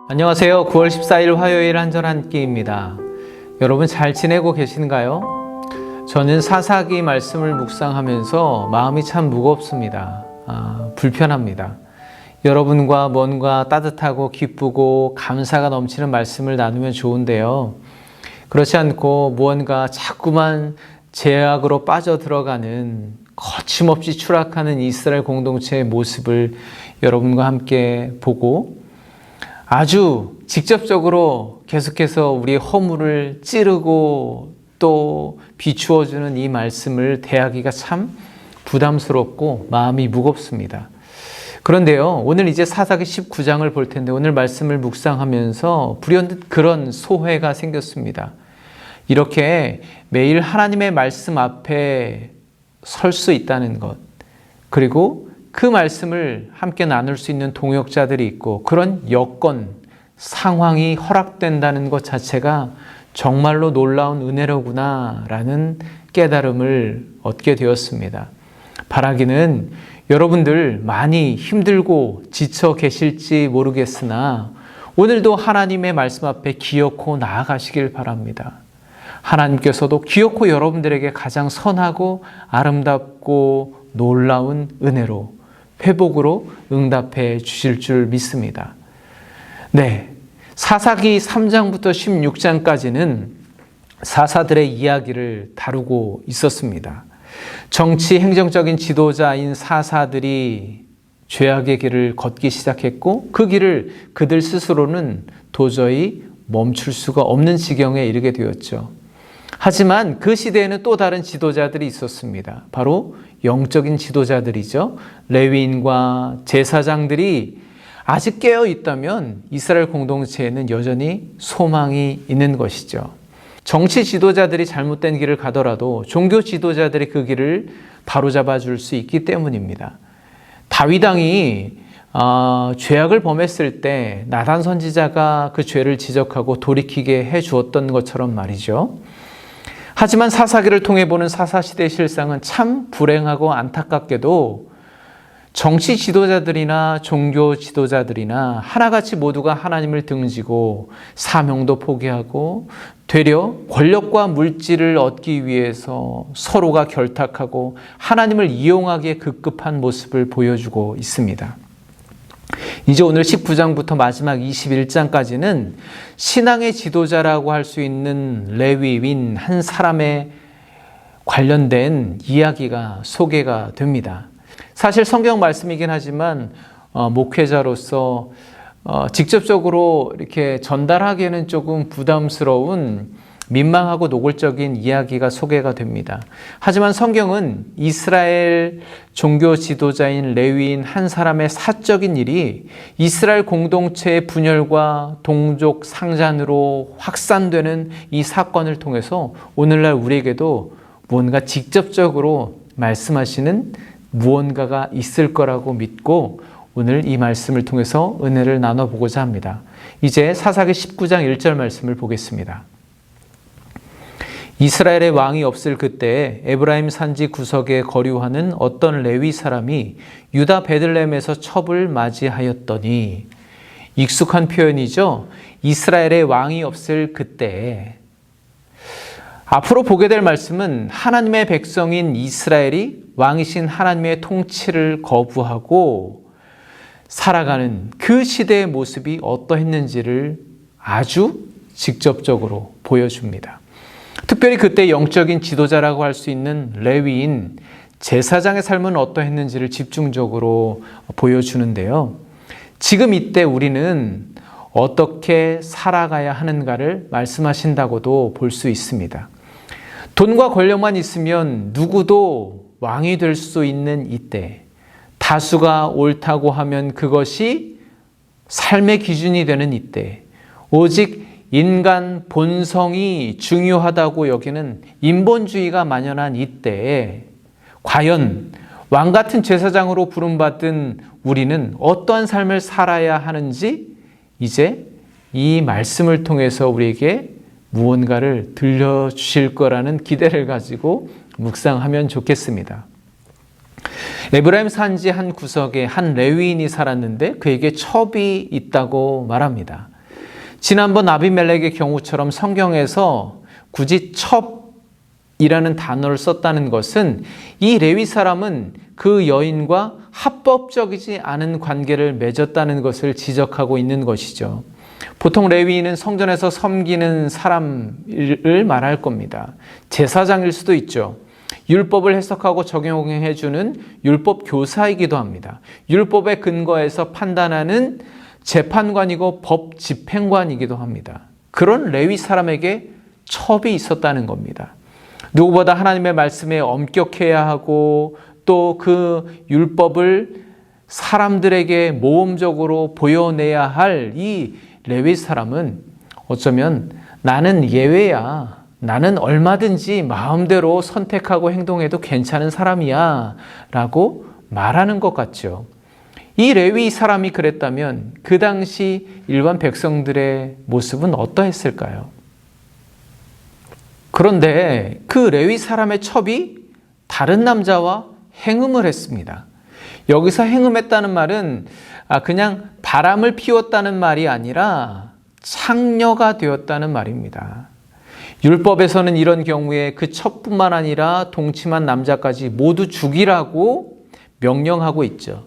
안녕하세요. 9월 14일 화요일 한절 한 끼입니다. 여러분 잘 지내고 계신가요? 저는 사사기 말씀을 묵상하면서 마음이 참 무겁습니다. 불편합니다. 여러분과 뭔가 따뜻하고 기쁘고 감사가 넘치는 말씀을 나누면 좋은데요. 그렇지 않고 무언가 자꾸만 죄악으로 빠져들어가는 거침없이 추락하는 이스라엘 공동체의 모습을 여러분과 함께 보고 아주 직접적으로 계속해서 우리의 허물을 찌르고 또 비추어주는 이 말씀을 대하기가 참 부담스럽고 마음이 무겁습니다. 그런데요, 오늘 이제 사사기 19장을 볼 텐데 오늘 말씀을 묵상하면서 불현듯 그런 소회가 생겼습니다. 이렇게 매일 하나님의 말씀 앞에 설 수 있다는 것, 그리고 그 말씀을 함께 나눌 수 있는 동역자들이 있고 그런 여건, 상황이 허락된다는 것 자체가 정말로 놀라운 은혜로구나라는 깨달음을 얻게 되었습니다. 바라기는 여러분들 많이 힘들고 지쳐 계실지 모르겠으나 오늘도 하나님의 말씀 앞에 기어코 나아가시길 바랍니다. 하나님께서도 기어코 여러분들에게 가장 선하고 아름답고 놀라운 은혜로 회복으로 응답해 주실 줄 믿습니다. 네, 사사기 3장부터 16장까지는 사사들의 이야기를 다루고 있었습니다. 정치 행정적인 지도자인 사사들이 죄악의 길을 걷기 시작했고 그 길을 그들 스스로는 도저히 멈출 수가 없는 지경에 이르게 되었죠. 하지만 그 시대에는 또 다른 지도자들이 있었습니다. 바로 영적인 지도자들이죠. 레위인과 제사장들이 아직 깨어 있다면 이스라엘 공동체에는 여전히 소망이 있는 것이죠. 정치 지도자들이 잘못된 길을 가더라도 종교 지도자들이 그 길을 바로잡아 줄 수 있기 때문입니다. 다윗 왕이 죄악을 범했을 때 나단 선지자가 그 죄를 지적하고 돌이키게 해 주었던 것처럼 말이죠. 하지만 사사기를 통해 보는 사사시대의 실상은 참 불행하고 안타깝게도 정치 지도자들이나 종교 지도자들이나 하나같이 모두가 하나님을 등지고 사명도 포기하고 되려 권력과 물질을 얻기 위해서 서로가 결탁하고 하나님을 이용하기에 급급한 모습을 보여주고 있습니다. 이제 오늘 19장부터 마지막 21장까지는 신앙의 지도자라고 할 수 있는 레위인 한 사람에 관련된 이야기가 소개가 됩니다. 사실 성경 말씀이긴 하지만 목회자로서 직접적으로 이렇게 전달하기에는 조금 부담스러운 민망하고 노골적인 이야기가 소개가 됩니다. 하지만 성경은 이스라엘 종교 지도자인 레위인 한 사람의 사적인 일이 이스라엘 공동체의 분열과 동족 상잔으로 확산되는 이 사건을 통해서 오늘날 우리에게도 무언가 직접적으로 말씀하시는 무언가가 있을 거라고 믿고 오늘 이 말씀을 통해서 은혜를 나눠보고자 합니다. 이제 사사기 19장 1절 말씀을 보겠습니다. 이스라엘의 왕이 없을 그때에 에브라임 산지 구석에 거류하는 어떤 레위 사람이 유다 베들레헴에서 첩을 맞이하였더니, 익숙한 표현이죠. 이스라엘의 왕이 없을 그때에. 앞으로 보게 될 말씀은 하나님의 백성인 이스라엘이 왕이신 하나님의 통치를 거부하고 살아가는 그 시대의 모습이 어떠했는지를 아주 직접적으로 보여줍니다. 특별히 그때 영적인 지도자라고 할 수 있는 레위인 제사장의 삶은 어떠했는지를 집중적으로 보여주는데요. 지금 이때 우리는 어떻게 살아가야 하는가를 말씀하신다고도 볼 수 있습니다. 돈과 권력만 있으면 누구도 왕이 될 수 있는 이때, 다수가 옳다고 하면 그것이 삶의 기준이 되는 이때, 오직 인간 본성이 중요하다고 여기는 인본주의가 만연한 이때에 과연 왕 같은 제사장으로 부름받은 우리는 어떠한 삶을 살아야 하는지 이제 이 말씀을 통해서 우리에게 무언가를 들려주실 거라는 기대를 가지고 묵상하면 좋겠습니다. 에브라임 산지 한 구석에 한 레위인이 살았는데 그에게 첩이 있다고 말합니다. 지난번 아비멜렉의 경우처럼 성경에서 굳이 첩이라는 단어를 썼다는 것은 이 레위 사람은 그 여인과 합법적이지 않은 관계를 맺었다는 것을 지적하고 있는 것이죠. 보통 레위인은 성전에서 섬기는 사람을 말할 겁니다. 제사장일 수도 있죠. 율법을 해석하고 적용해주는 율법 교사이기도 합니다. 율법에 근거해서 판단하는 재판관이고 법 집행관이기도 합니다. 그런 레위 사람에게 첩이 있었다는 겁니다. 누구보다 하나님의 말씀에 엄격해야 하고 또 그 율법을 사람들에게 모험적으로 보여내야 할 이 레위 사람은 어쩌면 나는 예외야. 나는 얼마든지 마음대로 선택하고 행동해도 괜찮은 사람이야 라고 말하는 것 같죠. 이 레위 사람이 그랬다면 그 당시 일반 백성들의 모습은 어떠했을까요? 그런데 그 레위 사람의 첩이 다른 남자와 행음을 했습니다. 여기서 행음했다는 말은 그냥 바람을 피웠다는 말이 아니라 창녀가 되었다는 말입니다. 율법에서는 이런 경우에 그 첩뿐만 아니라 동침한 남자까지 모두 죽이라고 명령하고 있죠.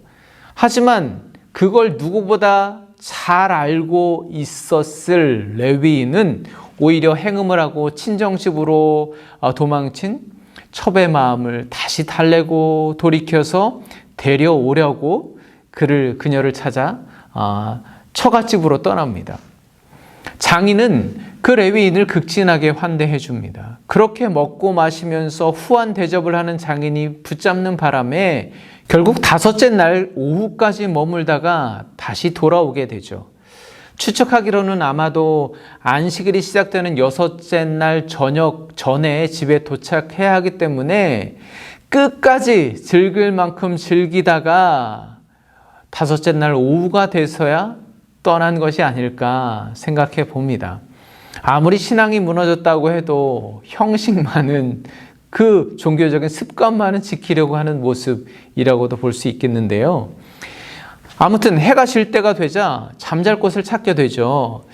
하지만 그걸 누구보다 잘 알고 있었을 레위인은 오히려 행음을 하고 친정집으로 도망친 첩의 마음을 다시 달래고 돌이켜서 데려오려고 그녀를 찾아 처갓집으로 떠납니다. 장인은 그 레위인을 극진하게 환대해 줍니다. 그렇게 먹고 마시면서 후한 대접을 하는 장인이 붙잡는 바람에 결국 다섯째 날 오후까지 머물다가 다시 돌아오게 되죠. 추측하기로는 아마도 안식일이 시작되는 여섯째 날 저녁 전에 집에 도착해야 하기 때문에 끝까지 즐길 만큼 즐기다가 다섯째 날 오후가 돼서야 떠난 것이 아닐까 생각해 봅니다. 아무리 신앙이 무너졌다고 해도 형식만은 그 종교적인 습관만은 지키려고 하는 모습이라고도 볼 수 있겠는데요. 아무튼 해가 질 때가 되자 잠잘 곳을 찾게 되죠.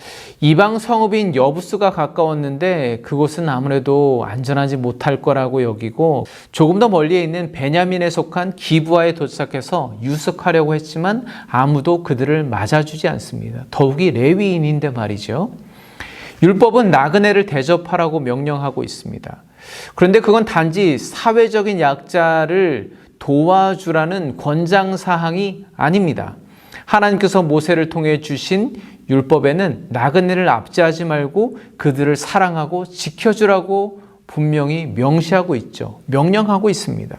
이방 성읍인 여부스가 가까웠는데 그곳은 아무래도 안전하지 못할 거라고 여기고 조금 더 멀리에 있는 베냐민에 속한 기브아에 도착해서 유숙하려고 했지만 아무도 그들을 맞아주지 않습니다. 더욱이 레위인인데 말이죠. 율법은 나그네를 대접하라고 명령하고 있습니다. 그런데 그건 단지 사회적인 약자를 도와주라는 권장사항이 아닙니다. 하나님께서 모세를 통해 주신 율법에는 나그네를 압제하지 말고 그들을 사랑하고 지켜주라고 분명히 명시하고 있죠. 명령하고 있습니다.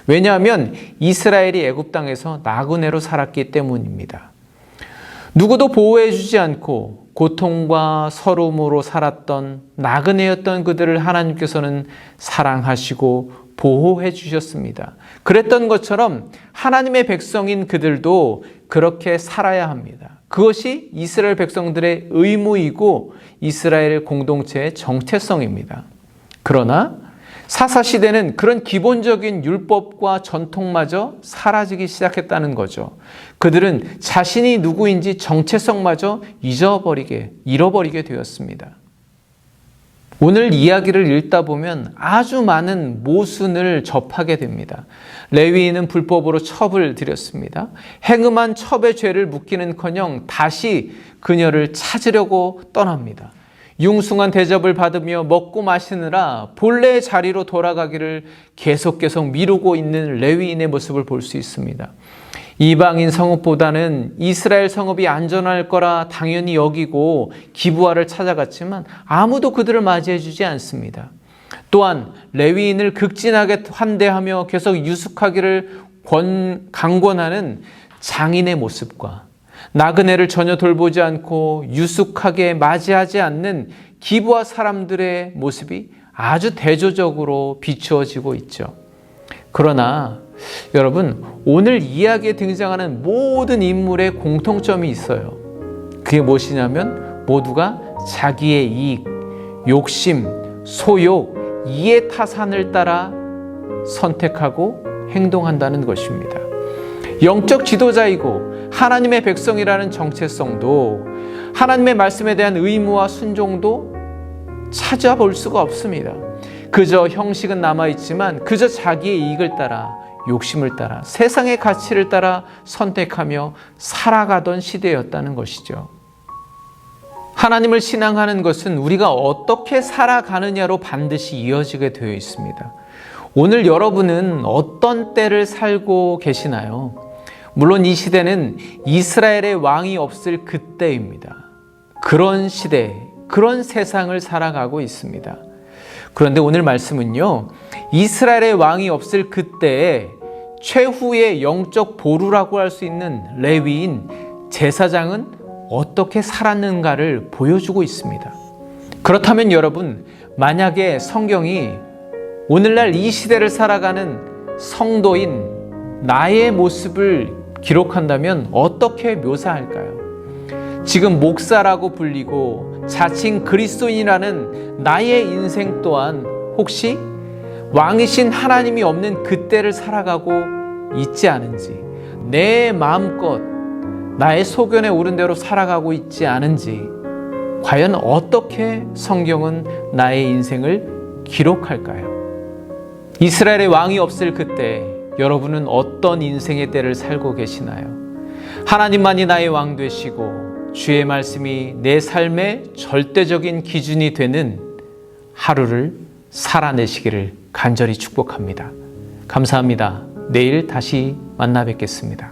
왜냐하면 이스라엘이 애굽 땅에서 나그네로 살았기 때문입니다. 누구도 보호해주지 않고 고통과 서름으로 살았던 나그네였던 그들을 하나님께서는 사랑하시고 보호해 주셨습니다. 그랬던 것처럼 하나님의 백성인 그들도 그렇게 살아야 합니다. 그것이 이스라엘 백성들의 의무이고 이스라엘 공동체의 정체성입니다. 그러나 사사시대는 그런 기본적인 율법과 전통마저 사라지기 시작했다는 거죠. 그들은 자신이 누구인지 정체성마저 잃어버리게 되었습니다. 오늘 이야기를 읽다 보면 아주 많은 모순을 접하게 됩니다. 레위인은 불법으로 첩을 들였습니다. 행음한 첩의 죄를 묻기는커녕 다시 그녀를 찾으려고 떠납니다. 융숭한 대접을 받으며 먹고 마시느라 본래의 자리로 돌아가기를 계속 미루고 있는 레위인의 모습을 볼 수 있습니다. 이방인 성읍보다는 이스라엘 성읍이 안전할 거라 당연히 여기고 기브아를 찾아갔지만 아무도 그들을 맞이해 주지 않습니다. 또한 레위인을 극진하게 환대하며 계속 유숙하기를 강권하는 장인의 모습과 나그네를 전혀 돌보지 않고 유숙하게 맞이하지 않는 기브아 사람들의 모습이 아주 대조적으로 비추어지고 있죠. 그러나 여러분, 오늘 이야기에 등장하는 모든 인물의 공통점이 있어요. 그게 무엇이냐면 모두가 자기의 이익, 욕심, 소욕, 이해타산을 따라 선택하고 행동한다는 것입니다. 영적 지도자이고 하나님의 백성이라는 정체성도 하나님의 말씀에 대한 의무와 순종도 찾아볼 수가 없습니다. 그저 형식은 남아있지만 그저 자기의 이익을 따라, 욕심을 따라, 세상의 가치를 따라 선택하며 살아가던 시대였다는 것이죠. 하나님을 신앙하는 것은 우리가 어떻게 살아가느냐로 반드시 이어지게 되어 있습니다. 오늘 여러분은 어떤 때를 살고 계시나요? 물론 이 시대는 이스라엘의 왕이 없을 그때입니다. 그런 시대, 그런 세상을 살아가고 있습니다. 그런데 오늘 말씀은요, 이스라엘의 왕이 없을 그때에 최후의 영적 보루라고 할 수 있는 레위인 제사장은 어떻게 살았는가를 보여주고 있습니다. 그렇다면 여러분, 만약에 성경이 오늘날 이 시대를 살아가는 성도인 나의 모습을 기록한다면 어떻게 묘사할까요? 지금 목사라고 불리고 자칭 그리스도인이라는 나의 인생 또한 혹시 왕이신 하나님이 없는 그때를 살아가고 있지 않은지, 내 마음껏 나의 소견에 오른 대로 살아가고 있지 않은지, 과연 어떻게 성경은 나의 인생을 기록할까요? 이스라엘의 왕이 없을 그때 여러분은 어떤 인생의 때를 살고 계시나요? 하나님만이 나의 왕 되시고 주의 말씀이 내 삶의 절대적인 기준이 되는 하루를 살아내시기를 간절히 축복합니다. 감사합니다. 내일 다시 만나 뵙겠습니다.